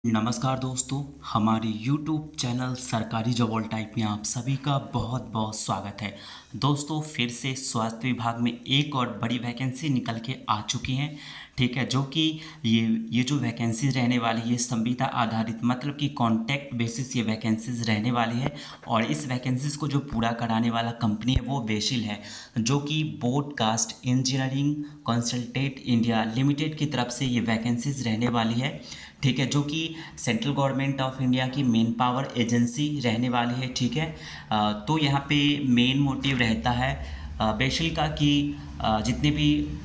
नमस्कार दोस्तों, हमारे YouTube चैनल सरकारी जॉब ऑल टाइप में आप सभी का बहुत बहुत स्वागत है। दोस्तों, फिर से स्वास्थ्य विभाग में एक और बड़ी वैकेंसी निकल के आ चुकी हैं। ठीक है, जो कि ये जो वैकेंसीज रहने वाली है संविदा आधारित, मतलब कि कॉन्टैक्ट बेसिस ये वैकेंसीज रहने वाली है। और इस वैकेंसीज को जो पूरा कराने वाला कंपनी है वो बेसिल है, जो कि broadcast engineering consultant India limited की तरफ से ये वैकेंसीज रहने वाली है। ठीक है, जो कि सेंट्रल गवर्नमेंट ऑफ इंडिया की मेन पावर एजेंसी रहने वाली है। ठीक है, तो यहाँ पे मेन मोटिव रहता है बेसिल का कि जितने भी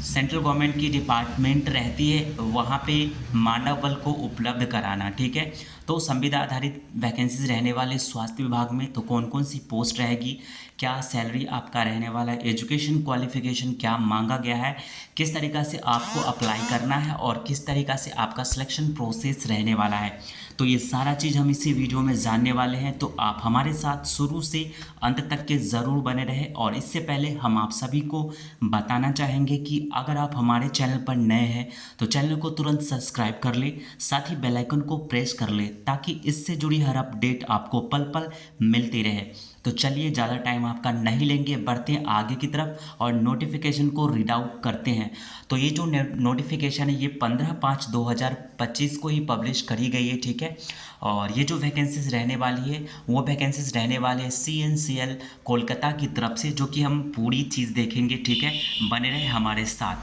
सेंट्रल गवर्नमेंट की डिपार्टमेंट रहती है वहाँ पे मानव बल को उपलब्ध कराना। ठीक है, तो संविदा आधारित वैकेंसीज रहने वाले स्वास्थ्य विभाग में तो कौन कौन सी पोस्ट रहेगी, क्या सैलरी आपका रहने वाला है, एजुकेशन क्वालिफिकेशन क्या मांगा गया है, किस तरीक़ा से आपको अप्लाई करना है और किस तरीक़ा से आपका सिलेक्शन प्रोसेस रहने वाला है, तो ये सारा चीज़ हम इसी वीडियो में जानने वाले हैं। तो आप हमारे साथ शुरू से अंत तक के ज़रूर बने रहें। और इससे पहले हम आप सभी को बताना चाहेंगे कि अगर आप हमारे चैनल पर नए हैं तो चैनल को तुरंत सब्सक्राइब कर लें, साथ ही बेल आइकन को प्रेस कर लें ताकि इससे जुड़ी हर अपडेट आपको पल पल मिलती रहे। तो चलिए ज़्यादा टाइम आपका नहीं लेंगे, बढ़ते हैं आगे की तरफ और नोटिफिकेशन को रीड आउट करते हैं। तो ये जो नोटिफिकेशन है ये 15/5/2025 को ही पब्लिश करी गई है। ठीक है, और ये जो वैकेंसीज रहने वाली है वो वैकेंसीज रहने वाले हैं CNCL कोलकाता की तरफ से, जो कि हम पूरी चीज़ देखेंगे। ठीक है, बने रहे हमारे साथ।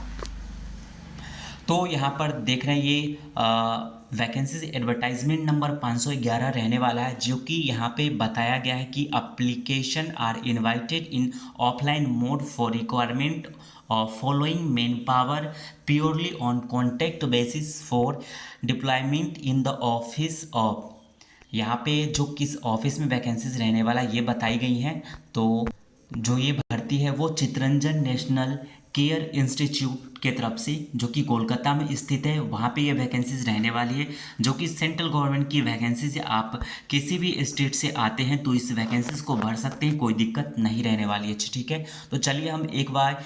तो यहाँ पर देख रहे हैं ये वैकेंसीज एडवर्टाइजमेंट नंबर 511 रहने वाला है, जो कि यहाँ पे बताया गया है कि application are invited in offline mode for requirement of following manpower purely on contact basis for deployment in the office of. यहाँ पे जो किस ऑफिस में वैकेंसीज रहने वाला ये बताई गई हैं। तो जो ये भर्ती है वो चितरंजन नेशनल केयर इंस्टीट्यूट के तरफ से, जो कि कोलकाता में स्थित है, वहाँ पे ये वैकेंसीज रहने वाली है, जो कि सेंट्रल गवर्नमेंट की वैकेंसीज है। आप किसी भी स्टेट से आते हैं तो इस वैकेंसीज को भर सकते हैं, कोई दिक्कत नहीं रहने वाली है। ठीक है, तो चलिए हम एक बार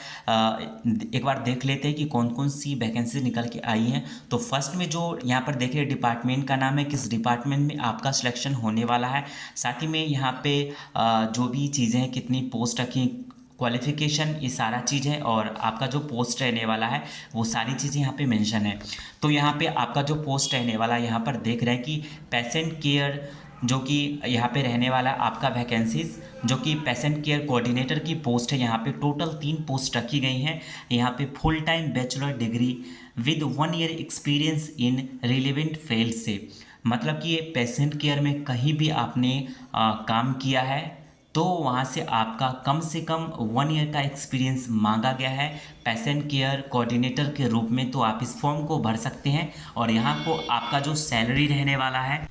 देख लेते हैं कि कौन कौन सी वैकेंसीज निकल के आई हैं। तो फर्स्ट में जो यहाँ पर देख रहे डिपार्टमेंट का नाम है, किस डिपार्टमेंट में आपका सिलेक्शन होने वाला है, साथ ही में यहाँ पे जो भी चीज़ें हैं, कितनी पोस्ट रखी, क्वालिफिकेशन, ये सारा चीज़ है, और आपका जो पोस्ट रहने वाला है वो सारी चीज़ें यहाँ पे मेंशन है। तो यहाँ पे आपका जो पोस्ट रहने वाला है यहाँ पर देख रहे हैं कि पेशेंट केयर, जो कि यहाँ पे रहने वाला आपका वैकेंसीज, जो कि पेशेंट केयर कोऑर्डिनेटर की पोस्ट है। यहाँ पे टोटल 3 पोस्ट रखी गई हैं। यहाँ पे full time bachelor degree with 1 year experience in relevant field से, मतलब कि ये पेशेंट केयर में कहीं भी आपने काम किया है तो वहाँ से आपका कम से कम 1 ईयर का एक्सपीरियंस मांगा गया है पेशेंट केयर कोऑर्डिनेटर के रूप में। तो आप इस फॉर्म को भर सकते हैं। और यहाँ को आपका जो सैलरी रहने वाला है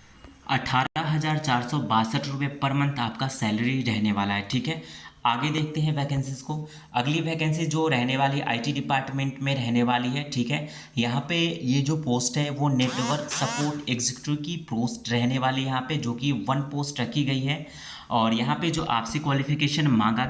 18,462 रुपये पर मंथ आपका सैलरी रहने वाला है। ठीक है, आगे देखते हैं वैकेंसीज को। अगली वैकेंसी जो रहने वाली IT डिपार्टमेंट में रहने वाली है। ठीक है, यहाँ पे ये जो पोस्ट है वो नेटवर्क सपोर्ट एग्जीक्यूटिव की पोस्ट रहने वाली है यहाँ पे, जो कि 1 पोस्ट रखी गई है। और यहाँ पे जो आपसे क्वालिफिकेशन मांगा,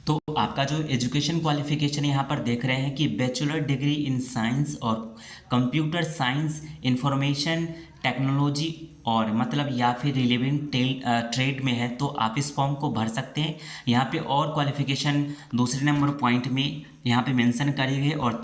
तो आपका जो एजुकेशन क्वालिफिकेशन यहाँ पर देख रहे हैं कि बैचलर डिग्री इन साइंस और कंप्यूटर साइंस इंफॉर्मेशन टेक्नोलॉजी, और मतलब या फिर रिलेवेंट ट्रेड में है तो आप इस फॉर्म को भर सकते हैं। यहाँ पे और क्वालिफिकेशन दूसरे नंबर पॉइंट में यहाँ पे मेंशन करी गई, और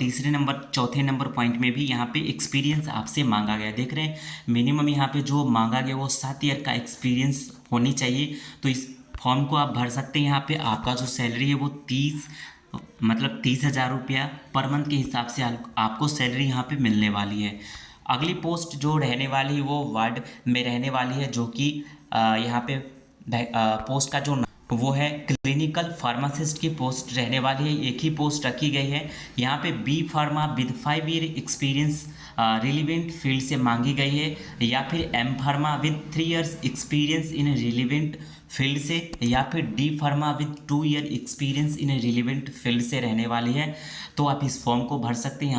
चौथे नंबर पॉइंट में भी यहाँ पे एक्सपीरियंस आपसे मांगा गया। देख रहे हैं मिनिमम यहाँ पे जो मांगा गया वो 7 ईयर का एक्सपीरियंस होनी चाहिए। तो इस फॉर्म को आप भर सकते हैं। यहाँ पे आपका जो सैलरी है वो 30,000 रुपया पर मंथ के हिसाब से आपको सैलरी यहाँ पे मिलने वाली है। अगली पोस्ट जो रहने वाली है वो वार्ड में रहने वाली है, जो कि यहाँ पे पोस्ट का जो वो है क्लिनिकल फार्मासिस्ट की पोस्ट रहने वाली है। एक ही पोस्ट रखी गई है। यहाँ पे B pharma with 5 year experience relevant field से मांगी गई है, या फिर M pharma with 3 years experience in relevant field से, या फिर D pharma with 2 year experience in relevant field से रहने वाली है। तो आप इस फॉर्म को भर सकते हैं।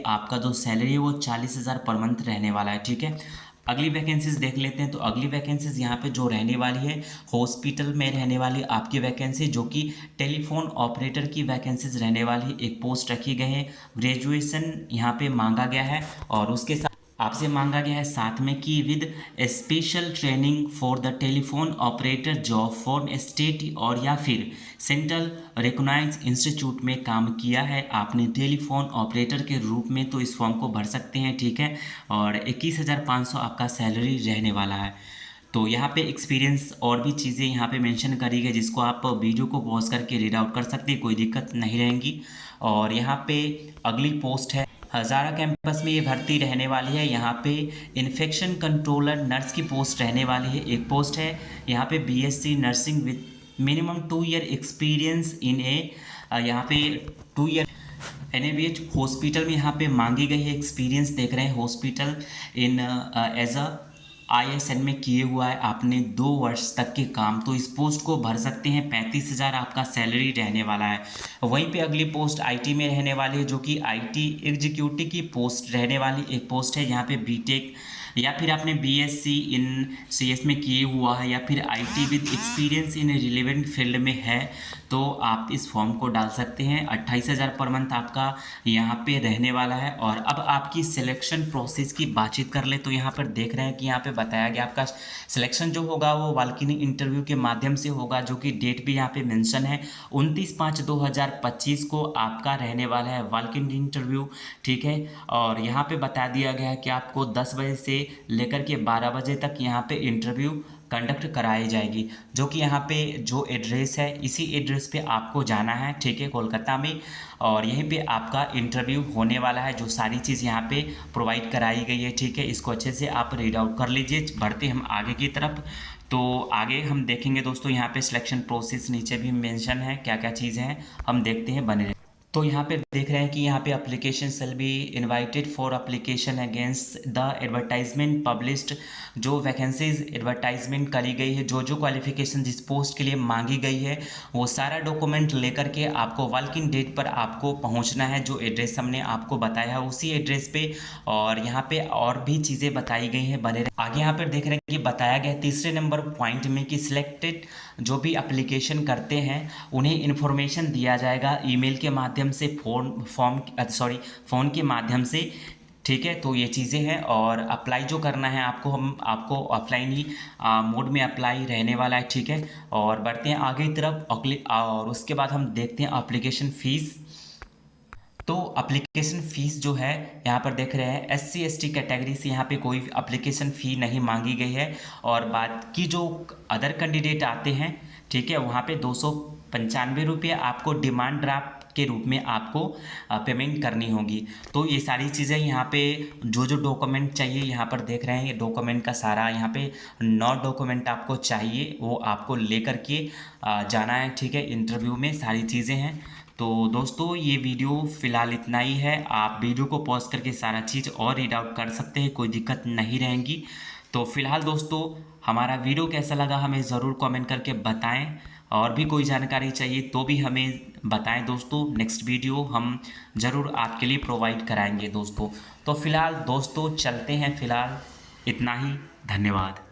आपका जो सैलरी है वो 40,000 पर मंथ रहने वाला है। ठीक है, अगली वैकेंसीज देख लेते हैं। तो अगली वैकेंसीज यहाँ पे जो रहने वाली है हॉस्पिटल में रहने वाली आपकी वैकेंसी, जो कि टेलीफोन ऑपरेटर की वैकेंसीज रहने वाली, एक पोस्ट रखी गई है। ग्रेजुएशन यहाँ पे मांगा गया है, और उसके साथ आपसे मांगा गया है साथ में कि with special training for the telephone operator job for state और या फिर सेंट्रल रिकॉग्नाइज इंस्टीट्यूट में काम किया है आपने टेलीफोन ऑपरेटर के रूप में, तो इस फॉर्म को भर सकते हैं, ठीक है। और 21,500 आपका सैलरी रहने वाला है। तो यहाँ पे एक्सपीरियंस और भी चीज़ें यहाँ पे मेंशन करी गई, जिसको आप वीडियो को पॉज करके रीड आउट कर सकते हैं, कोई दिक्कत नहीं रहेंगी। और यहाँ पे अगली पोस्ट है हज़ारा कैंपस में, ये भर्ती रहने वाली है। यहाँ पे इन्फेक्शन कंट्रोलर नर्स की पोस्ट रहने वाली है, एक पोस्ट है। यहाँ पे BSc nursing with minimum 2 year experience in यहाँ पे 2 ईयर एनएबीएच हॉस्पिटल में यहाँ पे मांगी गई है एक्सपीरियंस, देख रहे हैं hospital in as a ISN में किए हुआ है आपने 2 वर्ष तक के काम, तो इस पोस्ट को भर सकते हैं। 35,000 आपका सैलरी रहने वाला है। वहीं पे अगली पोस्ट आईटी में रहने वाली है, जो कि आईटी एग्जीक्यूटिव की पोस्ट रहने वाली एक पोस्ट है। यहाँ पे बीटेक या फिर आपने बीएससी इन सीएस में किए हुआ है या फिर IT with experience in relevant field में है, तो आप इस फॉर्म को डाल सकते हैं। 28,000 पर मंथ आपका यहाँ पे रहने वाला है। और अब आपकी सिलेक्शन प्रोसेस की बातचीत कर ले, तो यहाँ पर देख रहे हैं कि यहाँ पे बताया गया आपका सिलेक्शन जो होगा वो वाल्किनी इंटरव्यू के माध्यम से होगा, जो कि डेट भी यहाँ पे मेंशन है 29/5/2025 को आपका रहने वाला है वाल्किनी इंटरव्यू, ठीक है। और यहाँ पे बता दिया गया है कि आपको 10 बजे से लेकर के 12 बजे तक यहाँ पे इंटरव्यू कंडक्ट कराई जाएगी, जो कि यहाँ पे जो एड्रेस है इसी एड्रेस पे आपको जाना है, ठीक है, कोलकाता में। और यहीं पे आपका इंटरव्यू होने वाला है, जो सारी चीज़ यहाँ पे प्रोवाइड कराई गई है, ठीक है। इसको अच्छे से आप रीड आउट कर लीजिए। बढ़ते हम आगे की तरफ, तो आगे हम देखेंगे दोस्तों यहाँ पे सिलेक्शन प्रोसेस नीचे भी मेंशन है, क्या क्या चीज़ें हैं हम देखते हैं, बने रहे। तो यहाँ पे देख रहे हैं कि यहाँ पे application shall be invited for application against the advertisement published, जो वैकेंसीज एडवर्टाइजमेंट करी गई है, जो जो क्वालिफिकेशन जिस पोस्ट के लिए मांगी गई है, वो सारा डॉक्यूमेंट लेकर के आपको वर्क इन डेट पर आपको पहुँचना है, जो एड्रेस हमने आपको बताया है उसी एड्रेस पे। और यहाँ पे और भी चीज़ें बताई गई हैं, बने रहे। आगे यहाँ पर देख रहे हैं कि बताया गया तीसरे नंबर पॉइंट में कि सिलेक्टेड जो भी अप्लीकेशन करते हैं उन्हें इन्फॉर्मेशन दिया जाएगा ईमेल के माध्यम से, फ़ोन के माध्यम से, ठीक है। तो ये चीज़ें हैं। और अप्लाई जो करना है आपको ऑफलाइन ही मोड में अप्लाई रहने वाला है, ठीक है। और बढ़ते हैं आगे की तरफ और उसके बाद हम देखते हैं एप्लीकेशन फ़ीस। तो एप्लीकेशन फ़ीस जो है यहाँ पर देख रहे हैं SC ST कैटेगरी से यहाँ पे कोई एप्लीकेशन फ़ी नहीं मांगी गई है। और बात की जो अदर कैंडिडेट आते हैं, ठीक है, वहाँ पे 295 रुपये आपको डिमांड ड्राफ्ट के रूप में आपको पेमेंट करनी होगी। तो ये सारी चीज़ें यहाँ पे जो जो डॉक्यूमेंट चाहिए यहाँ पर देख रहे हैं, ये डॉक्यूमेंट का सारा यहाँ पे 9 डॉक्यूमेंट आपको चाहिए, वो आपको लेकर के जाना है, ठीक है। इंटरव्यू में सारी चीज़ें हैं। तो दोस्तों ये वीडियो फ़िलहाल इतना ही है। आप वीडियो को पॉज करके सारा चीज़ और रीड आउट कर सकते हैं, कोई दिक्कत नहीं रहेंगी। तो फ़िलहाल दोस्तों हमारा वीडियो कैसा लगा हमें ज़रूर कमेंट करके बताएं। और भी कोई जानकारी चाहिए तो भी हमें बताएं दोस्तों, नेक्स्ट वीडियो हम ज़रूर आपके लिए प्रोवाइड कराएंगे दोस्तों। तो फ़िलहाल दोस्तों चलते हैं, फ़िलहाल इतना ही, धन्यवाद।